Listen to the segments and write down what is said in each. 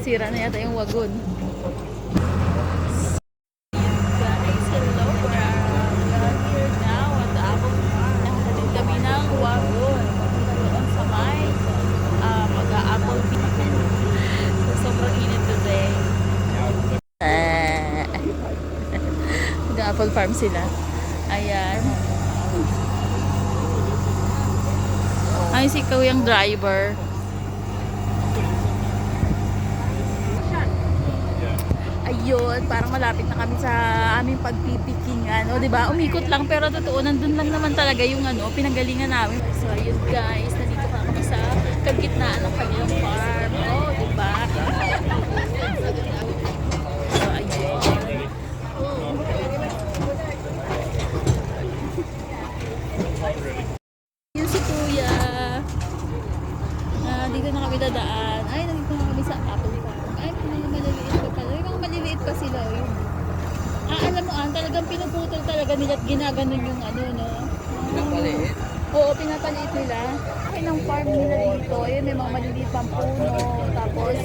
Sira na yata yung wagon. Guys, hello. We are here now at the Apple Farm. Nakahatid kami ng wagon. Doon sa may mag-a-apple picking. So, sobrang init today. Mag-a-apple farm sila. Ayan. Ay, si Kawiyang driver. Ayun, parang malapit na kami sa aming pagpipikingan. O, diba? Umikot lang, pero totoo, nandun lang naman talaga yung pinanggalingan namin. So, ayun guys, nandito pa kami sa kagitnaan ng kanilang farm. O, diba? So, ayun. Yun si Kuya. Dito na kami dadaan. Ay, nandito na kami sa apple farm. Ay, mga maliliit pa pala. Yung mga maliliit pa sila. Yun. Alam mo, talagang pinuputol talaga nila at ginaganon yung no? Pinapaliit? Oo, pinapaliit nila. Ay, ng farm nila dito. Ayun, may mga maliliit pang puno. Tapos,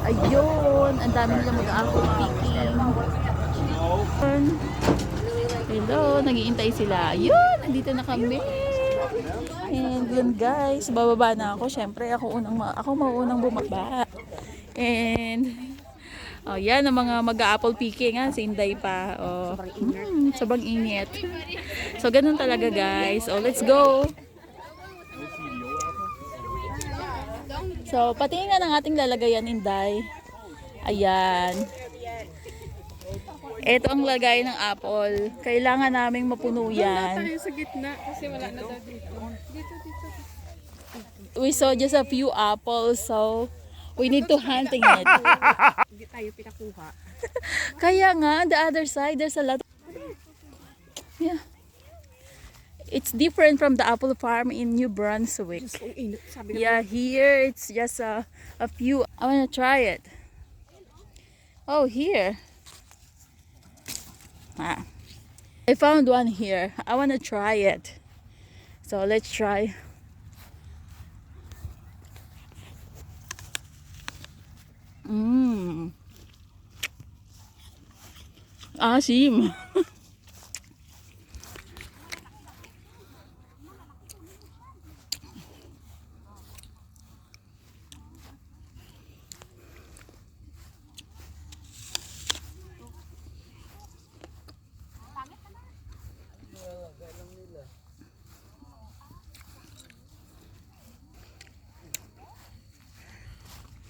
ayun, ang dami nila mag-apple picking. Hello, nag-iintay sila. Ayun, nandito na kami. And yun guys, bababa na ako. Syempre, ako maunang bumaba. And oh, yan ang mga mag-apple picking si Inday pa. Oh, sobrang init. So ganun talaga guys. Oh, let's go. So patingin nga ng ating lalagayan, Inday. Ayan. Ito ang lagay ng apple. Kailangan naming mapuno yan. Tayo sa gitna kasi wala na daw dito. Dito. We saw just a few apples, so we need to hunting it. Hindi tayo pinakuha. Kaya nga, the other side, there's a lot. Yeah. It's different from the apple farm in New Brunswick. Ang init, sabi na. Yeah, here it's just a few. I wanna try it. Oh, here. I found one here. I wanna try it. So let's try. Asim.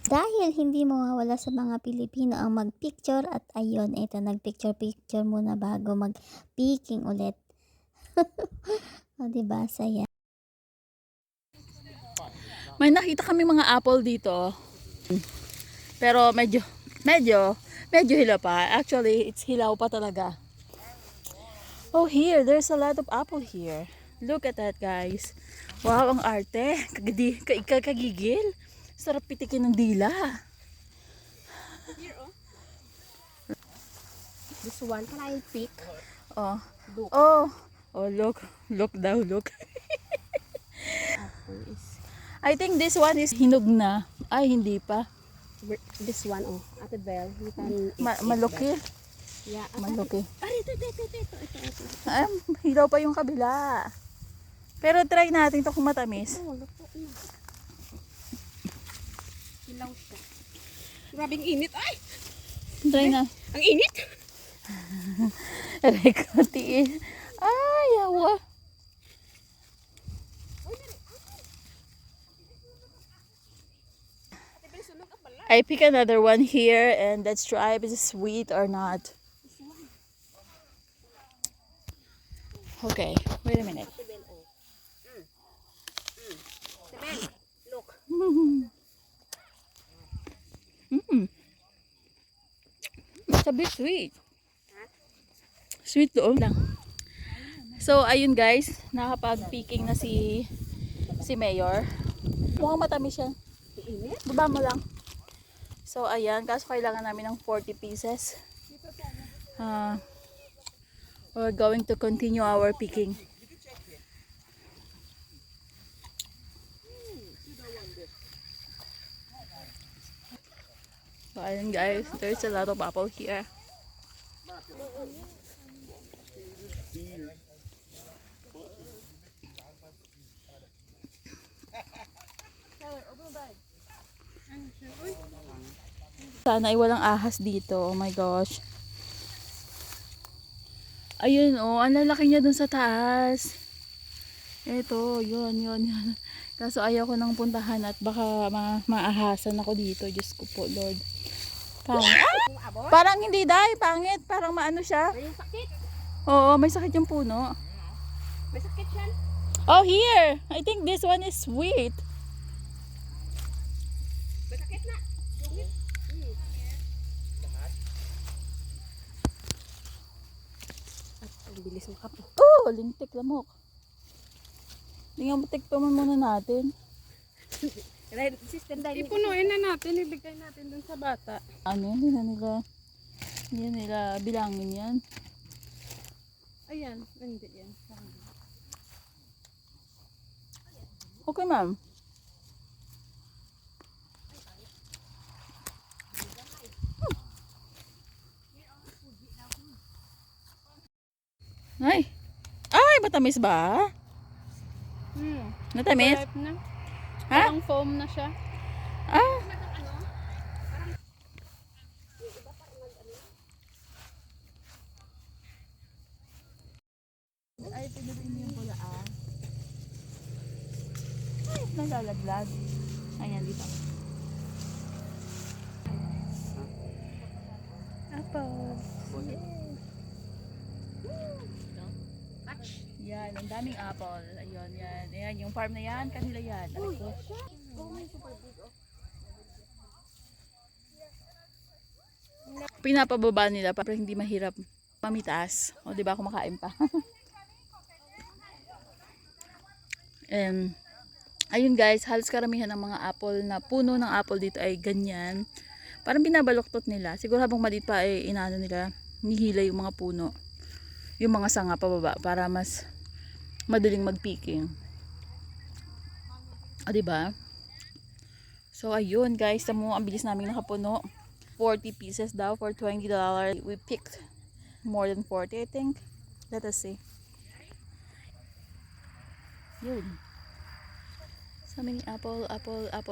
Dahil hindi mawawala sa mga Pilipino ang mag-picture at ayun, ito nag-picture muna bago mag-picking ulit. O diba, saya. May nakita kami mga apple dito. Pero medyo hilaw pa. Actually, it's hilaw pa talaga. Oh, here, there's a lot of apple here. Look at that, guys. Wow, ang arte. Kagigil. Sarap pitikin ng dila. Here, This one, can I pick? Oh. Look. Oh, look. Look daw, look. Apple is... I think this one is hinog na. Ay, hindi pa. This one, Ate Belle, you can eat Malaki. Yeah. Malaki. Ito. Ay, hilaw pa yung kabila. Pero try natin to kung matamis. Luto na. Hilaw siya. Grabing init. Ay! Try na. Ang init! Rekotiin. Ay, yawa. I pick another one here and let's try if it's sweet or not. Okay, wait a minute. Look. It's a bit sweet. Sweet doon lang. So, ayun guys, nakapag-picking na si Mayor. Mukhang matamis yan. Baba mo lang. So, ayan, kaso kailangan namin ng 40 pieces. We're going to continue our picking. So, ayun guys, there's a lot of apple here. Sana ay walang ahas dito. Oh my gosh. Ayun oh, ang lalaki niya dun sa taas. Eto, yun. Kaso ayaw ko nang puntahan at baka maahasan ako dito. Diyos ko po, Lord. Parang hindi dahil, pangit. Parang maano siya. May sakit. Oo, may sakit yung puno. May sakit yan. Oh, here! I think this one is sweet. May sakit na. Dungit. At ang bilis ng kapo. Oh, lintik lamok. Lintik pa man muna natin. System dahil. Ipunuin na natin, ibigay natin dun sa bata. Ano, hindi na nila bilangin yan. Ayan, hindi yan. Okay, ma'am. Ay! Ay, matamis ba? Matamis? Ripe na. Ha? Parang foam na siya. Ah! Ay, pinuloy niyo yung bulaan. Ay, nalalaglag. Ayan, dito. Apple. Yan, ang daming apple. Ayun, yan. Ayan, yung farm na yan, kanila yan. Aray ko. Pinapababa nila para hindi mahirap mamitaas. O, di ba, kumakain pa. Ayun guys, halos karamihan ng mga apple na puno ng apple dito ay ganyan. Parang binabaluktot nila. Siguro habang maliit pa ay inaano nila, nihila yung mga puno. Yung mga sanga pababa para mas madaling magpicking. O, diba? So, ayun guys, tamo ang bilis namin nakapuno. 40 pieces daw for $20. We picked more than 40, I think. Let us see. Yun. So many apple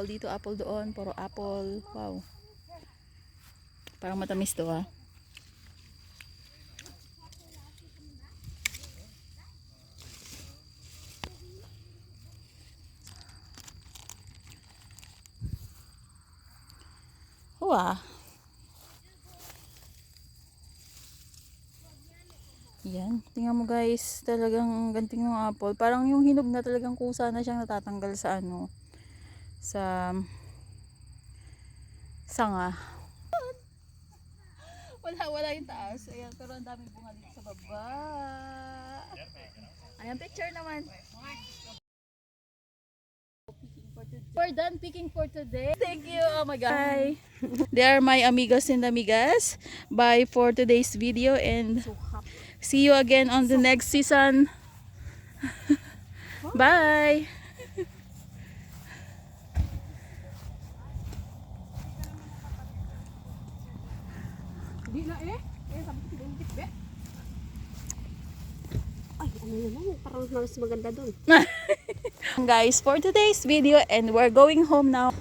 dito, apple doon, puro apple. Wow. Parang matamis to ha. Wow. Yan. Tingnan mo guys, talagang ganting ng apple. Parang yung hinog na talagang kusa na siyang natatanggal sa ano, sa sanga. Wala yung taas. Ayan, pero ang daming bunga dito sa baba. Ayan, picture naman. We're done picking for today. Thank you. Oh my God. Bye. They are my amigos and amigas. Bye for today's video and see you again on the next season. Bye. Hindi na eh. Eh, sabi ko dungit be. Ay, ano yun? Parang mas maganda dun. Guys, for today's video and we're going home now.